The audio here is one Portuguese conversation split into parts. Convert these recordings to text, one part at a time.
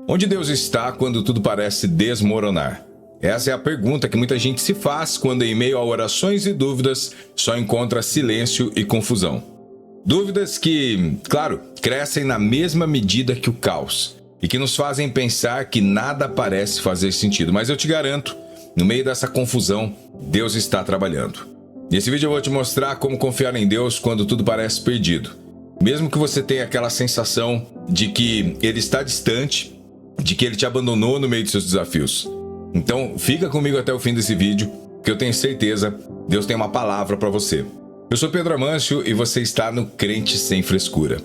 Onde Deus está quando tudo parece desmoronar? Essa é a pergunta que muita gente se faz quando, em meio a orações e dúvidas, só encontra silêncio e confusão. Dúvidas que, claro, crescem na mesma medida que o caos e que nos fazem pensar que nada parece fazer sentido. Mas eu te garanto, no meio dessa confusão, Deus está trabalhando. Nesse vídeo eu vou te mostrar como confiar em Deus quando tudo parece perdido. Mesmo que você tenha aquela sensação de que Ele está distante, de que Ele te abandonou no meio de seus desafios. Então, fica comigo até o fim desse vídeo, que eu tenho certeza Deus tem uma palavra para você. Eu sou Pedro Amâncio e você está no Crente Sem Frescura.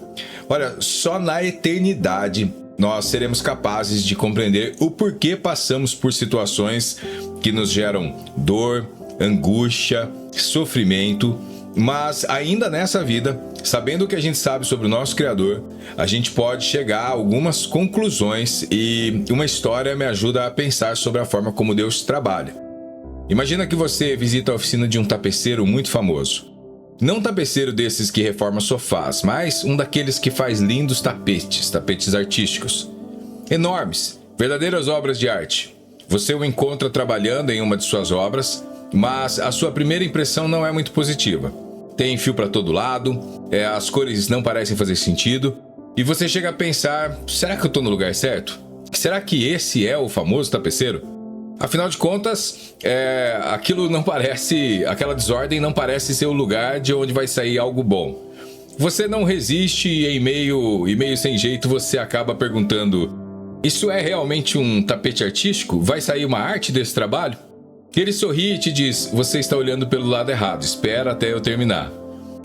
Olha, só na eternidade nós seremos capazes de compreender o porquê passamos por situações que nos geram dor, angústia, sofrimento, mas ainda nessa vida, sabendo o que a gente sabe sobre o nosso Criador, a gente pode chegar a algumas conclusões e uma história me ajuda a pensar sobre a forma como Deus trabalha. Imagina que você visita a oficina de um tapeceiro muito famoso. Não um tapeceiro desses que reforma sofás, mas um daqueles que faz lindos tapetes artísticos. Enormes, verdadeiras obras de arte. Você o encontra trabalhando em uma de suas obras, mas a sua primeira impressão não é muito positiva. Tem fio para todo lado, as cores não parecem fazer sentido, e você chega a pensar, será que eu estou no lugar certo? Será que esse é o famoso tapeceiro? Afinal de contas, aquela desordem não parece ser o lugar de onde vai sair algo bom. Você não resiste e em meio sem jeito você acaba perguntando, isso é realmente um tapete artístico? Vai sair uma arte desse trabalho? Ele sorri e te diz, você está olhando pelo lado errado, espera até eu terminar.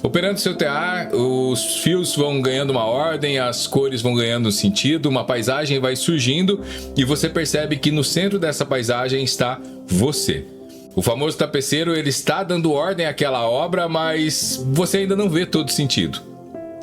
Operando seu tear, os fios vão ganhando uma ordem, as cores vão ganhando um sentido, uma paisagem vai surgindo e você percebe que no centro dessa paisagem está você. O famoso tapeceiro, ele está dando ordem àquela obra, mas você ainda não vê todo sentido.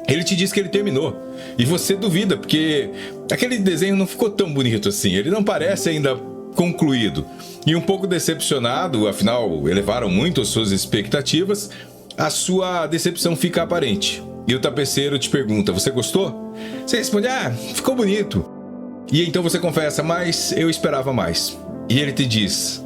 Ele te diz que ele terminou e você duvida, porque aquele desenho não ficou tão bonito assim, ele não parece ainda concluído. E um pouco decepcionado, afinal elevaram muito as suas expectativas, a sua decepção fica aparente. E o tapeceiro te pergunta, você gostou? Você responde, ficou bonito. E então você confessa, mas eu esperava mais. E ele te diz,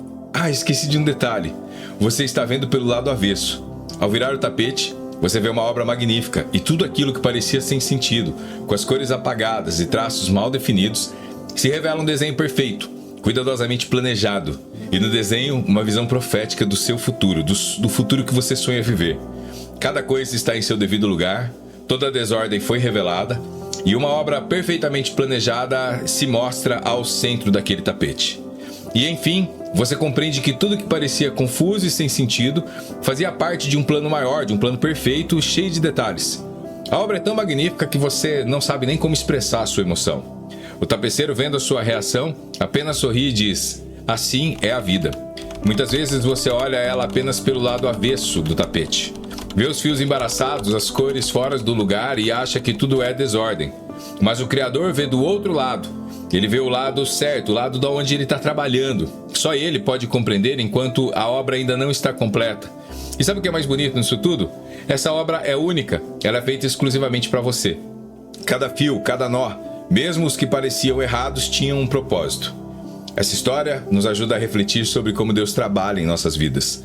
esqueci de um detalhe. Você está vendo pelo lado avesso. Ao virar o tapete, você vê uma obra magnífica e tudo aquilo que parecia sem sentido, com as cores apagadas e traços mal definidos, se revela um desenho perfeito, cuidadosamente planejado, e no desenho uma visão profética do seu futuro, do futuro que você sonha viver. Cada coisa está em seu devido lugar, toda a desordem foi revelada e uma obra perfeitamente planejada se mostra ao centro daquele tapete. E enfim, você compreende que tudo que parecia confuso e sem sentido fazia parte de um plano maior, de um plano perfeito, cheio de detalhes. A obra é tão magnífica que você não sabe nem como expressar a sua emoção. O tapeceiro, vendo a sua reação, apenas sorri e diz, assim é a vida. Muitas vezes você olha ela apenas pelo lado avesso do tapete. Vê os fios embaraçados, as cores fora do lugar e acha que tudo é desordem. Mas o Criador vê do outro lado. Ele vê o lado certo, o lado de onde ele está trabalhando. Só ele pode compreender enquanto a obra ainda não está completa. E sabe o que é mais bonito nisso tudo? Essa obra é única, ela é feita exclusivamente para você. Cada fio, cada nó, mesmo os que pareciam errados, tinham um propósito. Essa história nos ajuda a refletir sobre como Deus trabalha em nossas vidas.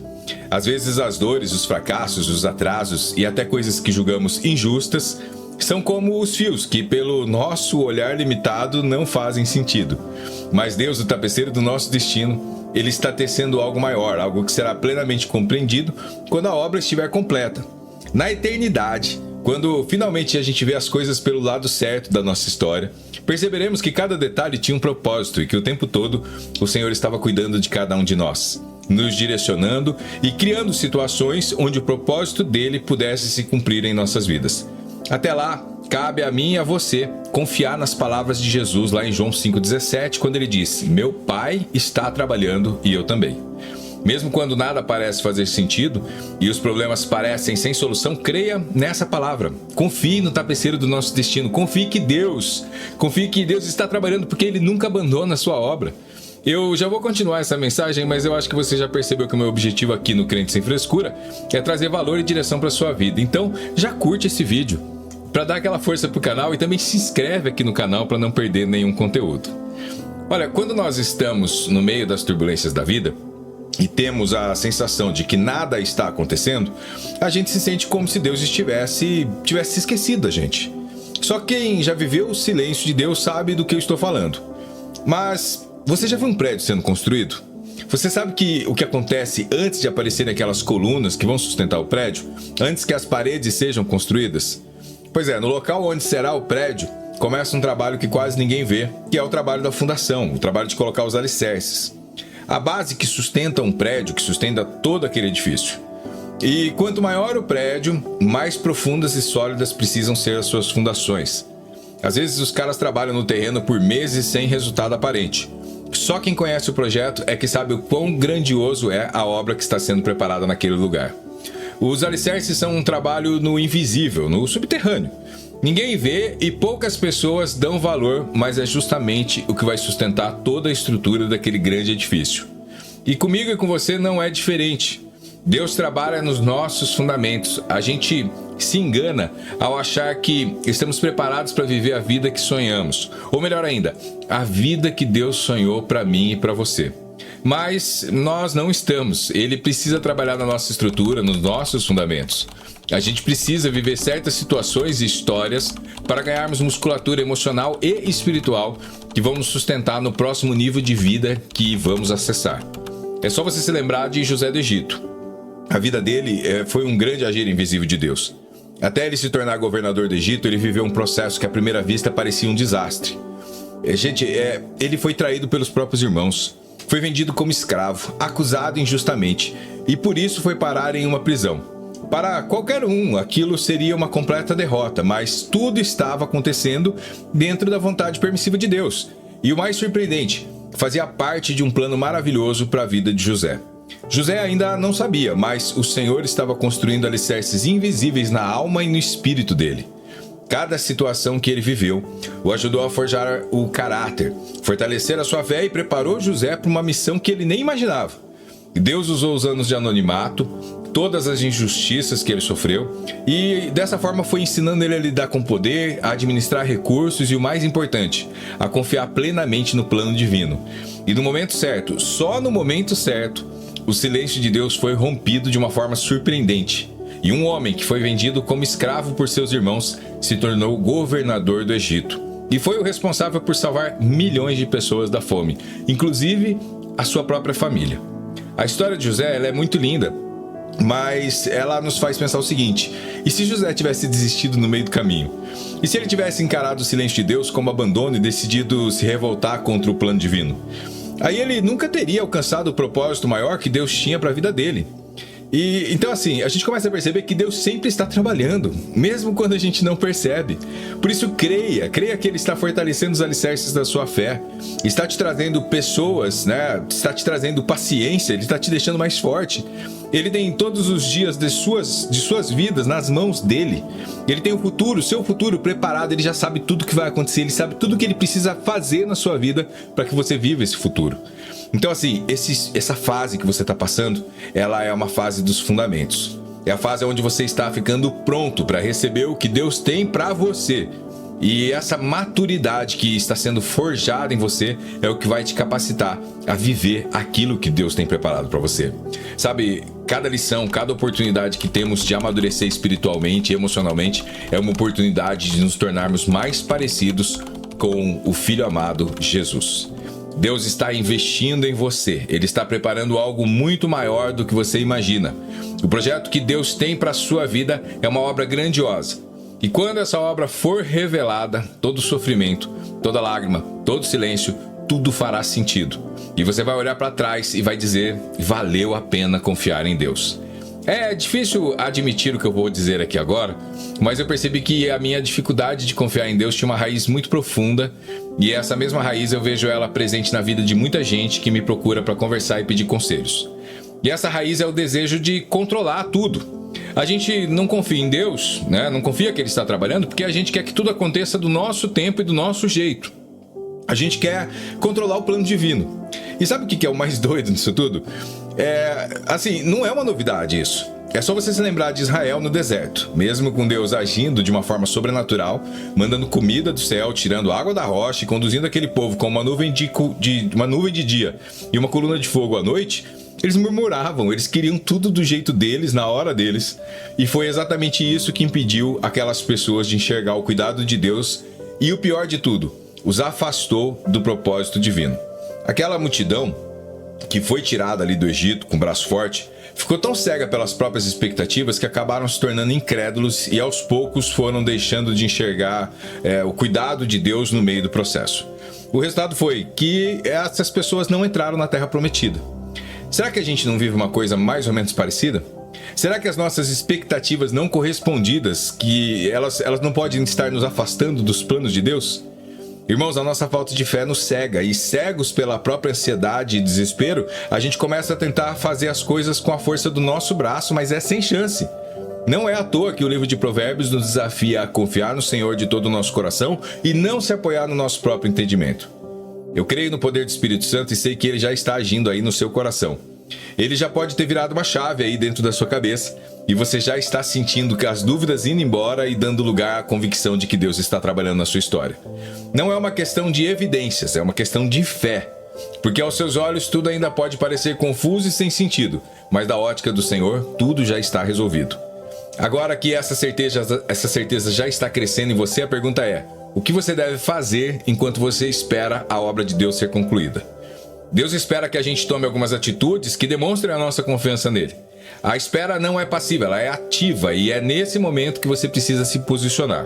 Às vezes as dores, os fracassos, os atrasos e até coisas que julgamos injustas são como os fios que, pelo nosso olhar limitado, não fazem sentido. Mas Deus, o tapeceiro do nosso destino, Ele está tecendo algo maior, algo que será plenamente compreendido quando a obra estiver completa. Na eternidade, quando finalmente a gente vê as coisas pelo lado certo da nossa história, perceberemos que cada detalhe tinha um propósito e que o tempo todo o Senhor estava cuidando de cada um de nós, nos direcionando e criando situações onde o propósito dele pudesse se cumprir em nossas vidas. Até lá, cabe a mim e a você confiar nas palavras de Jesus lá em João 5,17, quando ele disse, meu Pai está trabalhando e eu também. Mesmo quando nada parece fazer sentido e os problemas parecem sem solução, creia nessa palavra. Confie no tapeceiro do nosso destino. Confie que Deus está trabalhando porque Ele nunca abandona a sua obra. Eu já vou continuar essa mensagem, mas eu acho que você já percebeu que o meu objetivo aqui no Crente Sem Frescura é trazer valor e direção para a sua vida. Então, já curte esse vídeo para dar aquela força pro canal e também se inscreve aqui no canal para não perder nenhum conteúdo. Olha, quando nós estamos no meio das turbulências da vida e temos a sensação de que nada está acontecendo, a gente se sente como se Deus tivesse se esquecido da gente. Só quem já viveu o silêncio de Deus sabe do que eu estou falando. Mas você já viu um prédio sendo construído? Você sabe o que acontece antes de aparecerem aquelas colunas que vão sustentar o prédio? Antes que as paredes sejam construídas? Pois é, no local onde será o prédio, começa um trabalho que quase ninguém vê, que é o trabalho da fundação, o trabalho de colocar os alicerces. A base que sustenta um prédio, que sustenta todo aquele edifício. E quanto maior o prédio, mais profundas e sólidas precisam ser as suas fundações. Às vezes os caras trabalham no terreno por meses sem resultado aparente. Só quem conhece o projeto é que sabe o quão grandioso é a obra que está sendo preparada naquele lugar. Os alicerces são um trabalho no invisível, no subterrâneo. Ninguém vê e poucas pessoas dão valor, mas é justamente o que vai sustentar toda a estrutura daquele grande edifício. E comigo e com você não é diferente. Deus trabalha nos nossos fundamentos. A gente se engana ao achar que estamos preparados para viver a vida que sonhamos. Ou melhor ainda, a vida que Deus sonhou para mim e para você. Mas nós não estamos. Ele precisa trabalhar na nossa estrutura, nos nossos fundamentos. A gente precisa viver certas situações e histórias para ganharmos musculatura emocional e espiritual que vão nos sustentar no próximo nível de vida que vamos acessar. É só você se lembrar de José do Egito. A vida dele foi um grande agir invisível de Deus. Até ele se tornar governador do Egito, ele viveu um processo que à primeira vista parecia um desastre. Ele foi traído pelos próprios irmãos, foi vendido como escravo, acusado injustamente, e por isso foi parar em uma prisão. Para qualquer um, aquilo seria uma completa derrota, mas tudo estava acontecendo dentro da vontade permissiva de Deus. E o mais surpreendente, fazia parte de um plano maravilhoso para a vida de José. José ainda não sabia, mas o Senhor estava construindo alicerces invisíveis na alma e no espírito dele. Cada situação que ele viveu o ajudou a forjar o caráter, fortalecer a sua fé e preparou José para uma missão que ele nem imaginava. Deus usou os anos de anonimato, todas as injustiças que ele sofreu, e dessa forma foi ensinando ele a lidar com poder, a administrar recursos e, o mais importante, a confiar plenamente no plano divino. E no momento certo, só no momento certo, o silêncio de Deus foi rompido de uma forma surpreendente. E um homem que foi vendido como escravo por seus irmãos se tornou governador do Egito. E foi o responsável por salvar milhões de pessoas da fome, inclusive a sua própria família. A história de José ela é muito linda, mas ela nos faz pensar o seguinte: e se José tivesse desistido no meio do caminho? E se ele tivesse encarado o silêncio de Deus como abandono e decidido se revoltar contra o plano divino? Aí ele nunca teria alcançado o propósito maior que Deus tinha para a vida dele. E então assim, a gente começa a perceber que Deus sempre está trabalhando, mesmo quando a gente não percebe. Por isso creia que Ele está fortalecendo os alicerces da sua fé, está te trazendo pessoas, está te trazendo paciência, Ele está te deixando mais forte. Ele tem todos os dias de suas vidas nas mãos dele. Ele tem o seu futuro preparado, ele já sabe tudo o que vai acontecer, ele sabe tudo o que ele precisa fazer na sua vida para que você viva esse futuro. Então assim, essa fase que você está passando, ela é uma fase dos fundamentos. É a fase onde você está ficando pronto para receber o que Deus tem para você. E essa maturidade que está sendo forjada em você é o que vai te capacitar a viver aquilo que Deus tem preparado para você. Sabe, cada lição, cada oportunidade que temos de amadurecer espiritualmente e emocionalmente é uma oportunidade de nos tornarmos mais parecidos com o Filho amado Jesus. Deus está investindo em você. Ele está preparando algo muito maior do que você imagina. O projeto que Deus tem para a sua vida é uma obra grandiosa. E quando essa obra for revelada, todo sofrimento, toda lágrima, todo silêncio, tudo fará sentido. E você vai olhar para trás e vai dizer: valeu a pena confiar em Deus. É difícil admitir o que eu vou dizer aqui agora, mas eu percebi que a minha dificuldade de confiar em Deus tinha uma raiz muito profunda, e essa mesma raiz eu vejo ela presente na vida de muita gente que me procura para conversar e pedir conselhos. E essa raiz é o desejo de controlar tudo. A gente não confia em Deus, não confia que Ele está trabalhando, porque a gente quer que tudo aconteça do nosso tempo e do nosso jeito. A gente quer controlar o plano divino. E sabe o que é o mais doido nisso tudo? Assim, não é uma novidade isso. É só você se lembrar de Israel no deserto, mesmo com Deus agindo de uma forma sobrenatural, mandando comida do céu, tirando água da rocha e conduzindo aquele povo com uma nuvem de dia e uma coluna de fogo à noite. Eles murmuravam, eles queriam tudo do jeito deles, na hora deles, e foi exatamente isso que impediu aquelas pessoas de enxergar o cuidado de Deus e, o pior de tudo, os afastou do propósito divino. Aquela multidão que foi tirada ali do Egito com braço forte, ficou tão cega pelas próprias expectativas que acabaram se tornando incrédulos e aos poucos foram deixando de enxergar o cuidado de Deus no meio do processo. O resultado foi que essas pessoas não entraram na Terra Prometida. Será que a gente não vive uma coisa mais ou menos parecida? Será que as nossas expectativas não correspondidas, que elas não podem estar nos afastando dos planos de Deus? Irmãos, a nossa falta de fé nos cega, e cegos pela própria ansiedade e desespero, a gente começa a tentar fazer as coisas com a força do nosso braço, mas é sem chance. Não é à toa que o livro de Provérbios nos desafia a confiar no Senhor de todo o nosso coração e não se apoiar no nosso próprio entendimento. Eu creio no poder do Espírito Santo e sei que ele já está agindo aí no seu coração. Ele já pode ter virado uma chave aí dentro da sua cabeça e você já está sentindo que as dúvidas indo embora e dando lugar à convicção de que Deus está trabalhando na sua história. Não é uma questão de evidências, é uma questão de fé. Porque aos seus olhos tudo ainda pode parecer confuso e sem sentido, mas da ótica do Senhor, tudo já está resolvido. Agora que essa certeza já está crescendo em você, a pergunta é: o que você deve fazer enquanto você espera a obra de Deus ser concluída? Deus espera que a gente tome algumas atitudes que demonstrem a nossa confiança nele. A espera não é passiva, ela é ativa e é nesse momento que você precisa se posicionar.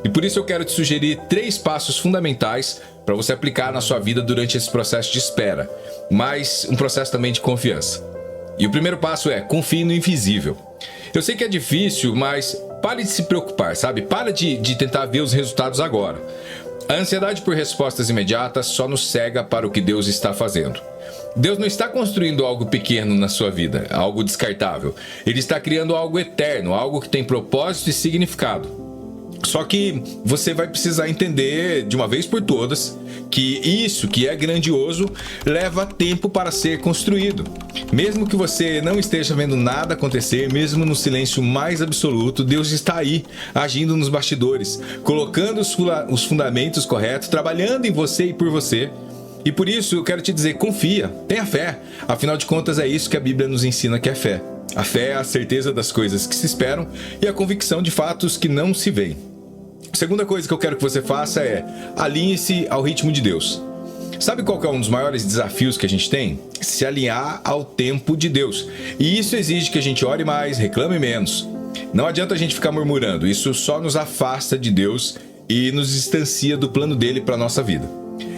E por isso eu quero te sugerir 3 passos fundamentais para você aplicar na sua vida durante esse processo de espera, mas um processo também de confiança. E o primeiro passo é: confie no invisível. Eu sei que é difícil, mas pare de se preocupar, sabe? Para de tentar ver os resultados agora. A ansiedade por respostas imediatas só nos cega para o que Deus está fazendo. Deus não está construindo algo pequeno na sua vida, algo descartável. Ele está criando algo eterno, algo que tem propósito e significado. Só que você vai precisar entender de uma vez por todas que isso que é grandioso leva tempo para ser construído. Mesmo que você não esteja vendo nada acontecer, mesmo no silêncio mais absoluto, Deus está aí, agindo nos bastidores, colocando os fundamentos corretos, trabalhando em você e por você. E por isso eu quero te dizer, confia, tenha fé. Afinal de contas é isso que a Bíblia nos ensina que é fé. A fé é a certeza das coisas que se esperam e a convicção de fatos que não se veem. A segunda coisa que eu quero que você faça é: alinhe-se ao ritmo de Deus. Sabe qual que é um dos maiores desafios que a gente tem? Se alinhar ao tempo de Deus. E isso exige que a gente ore mais, reclame menos. Não adianta a gente ficar murmurando, isso só nos afasta de Deus e nos distancia do plano dele para a nossa vida.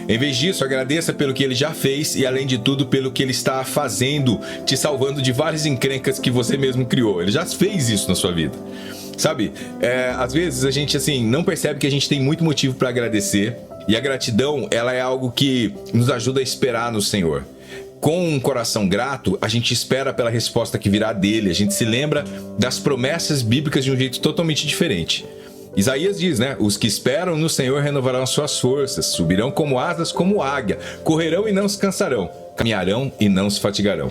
Em vez disso, agradeça pelo que ele já fez e, além de tudo, pelo que ele está fazendo, te salvando de várias encrencas que você mesmo criou. Ele já fez isso na sua vida. Sabe, às vezes a gente não percebe que a gente tem muito motivo para agradecer, e a gratidão, ela é algo que nos ajuda a esperar no Senhor. Com um coração grato, a gente espera pela resposta que virá dele, a gente se lembra das promessas bíblicas de um jeito totalmente diferente. Isaías diz, os que esperam no Senhor renovarão suas forças, subirão como asas como águia, correrão e não se cansarão, caminharão e não se fatigarão.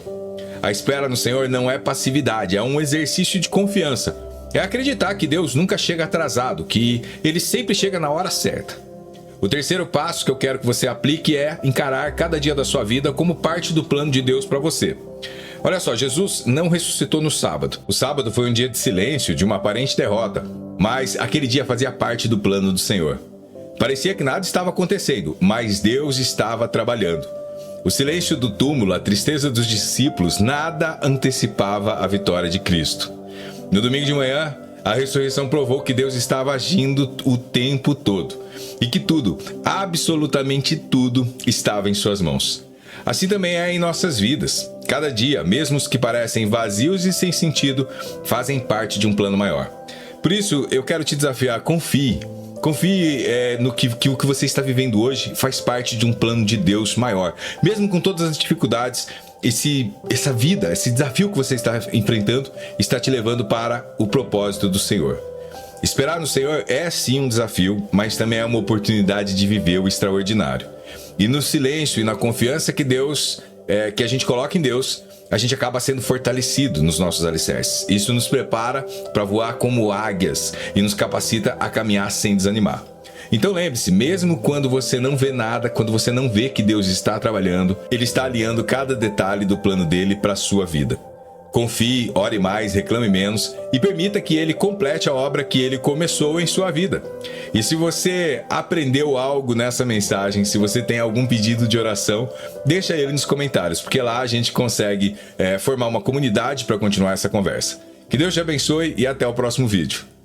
A espera no Senhor não é passividade, é um exercício de confiança. É acreditar que Deus nunca chega atrasado, que ele sempre chega na hora certa. O terceiro passo que eu quero que você aplique é encarar cada dia da sua vida como parte do plano de Deus para você. Olha só, Jesus não ressuscitou no sábado. O sábado foi um dia de silêncio, de uma aparente derrota, mas aquele dia fazia parte do plano do Senhor. Parecia que nada estava acontecendo, mas Deus estava trabalhando. O silêncio do túmulo, a tristeza dos discípulos, nada antecipava a vitória de Cristo. No domingo de manhã, a ressurreição provou que Deus estava agindo o tempo todo e que tudo, absolutamente tudo, estava em suas mãos. Assim também é em nossas vidas. Cada dia, mesmo os que parecem vazios e sem sentido, fazem parte de um plano maior. Por isso, eu quero te desafiar, confie. Confie no que o que você está vivendo hoje faz parte de um plano de Deus maior. Mesmo com todas as dificuldades, essa vida, esse desafio que você está enfrentando, está te levando para o propósito do Senhor. Esperar no Senhor é sim um desafio, mas também é uma oportunidade de viver o extraordinário. E no silêncio e na confiança que Deus que a gente coloca em Deus, a gente acaba sendo fortalecido nos nossos alicerces. Isso nos prepara para voar como águias e nos capacita a caminhar sem desanimar. Então lembre-se, mesmo quando você não vê nada, quando você não vê que Deus está trabalhando, Ele está alinhando cada detalhe do plano dele para a sua vida. Confie, ore mais, reclame menos e permita que Ele complete a obra que Ele começou em sua vida. E se você aprendeu algo nessa mensagem, se você tem algum pedido de oração, deixa ele nos comentários, porque lá a gente consegue formar uma comunidade para continuar essa conversa. Que Deus te abençoe e até o próximo vídeo.